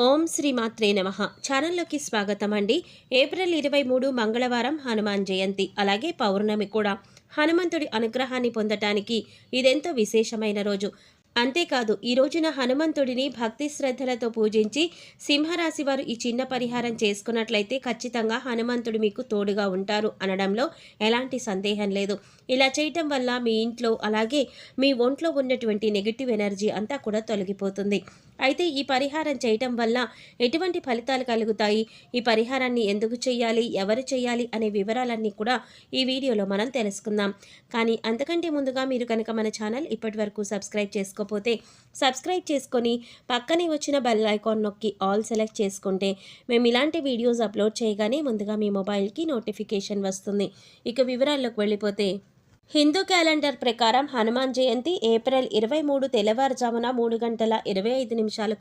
ఓం శ్రీ మాత్రే నమః. ఛానల్లోకి స్వాగతం అండి. ఏప్రిల్ 23 మంగళవారం హనుమాన్ జయంతి, అలాగే పౌర్ణమి కూడా. హనుమంతుడి అనుగ్రహాన్ని పొందటానికి ఇదెంతో విశేషమైన రోజు. అంతేకాదు, ఈ రోజున హనుమంతుడిని భక్తి శ్రద్ధలతో పూజించి సింహరాశి వారు ఈ చిన్న పరిహారం చేసుకున్నట్లయితే ఖచ్చితంగా హనుమంతుడు మీకు తోడుగా ఉంటారు అనడంలో ఎలాంటి సందేహం లేదు. ఇలా చేయటం వల్ల మీ ఇంట్లో అలాగే మీ ఒంట్లో ఉన్నటువంటి నెగిటివ్ ఎనర్జీ అంతా కూడా తొలగిపోతుంది. అయితే ఈ పరిహారం చేయటం వల్ల ఎటువంటి ఫలితాలు కలుగుతాయి, ఈ పరిహారాన్ని ఎందుకు చేయాలి, ఎవరు చేయాలి అనే వివరాలన్నీ కూడా ఈ వీడియోలో మనం తెలుసుకుందాం. కానీ అంతకంటే ముందుగా మీరు కనుక మన ఛానల్ ఇప్పటి వరకు సబ్స్క్రైబ్ చేసుకోకపోతే సబ్స్క్రైబ్ చేసుకొని పక్కనే వచ్చిన బెల్ ఐకాన్ నొక్కి ఆల్ సెలెక్ట్ చేసుకుంటే మేము ఇలాంటి వీడియోస్ అప్లోడ్ చేయగానే ముందుగా మీ మొబైల్కి నోటిఫికేషన్ వస్తుంది. ఇక వివరాల్లోకి వెళ్ళిపోతే, హిందూ క్యాలెండర్ ప్రకారం హనుమాన్ జయంతి ఏప్రిల్ 23 తెల్లవారుజామున 3 గంటల 25 నిమిషాలకు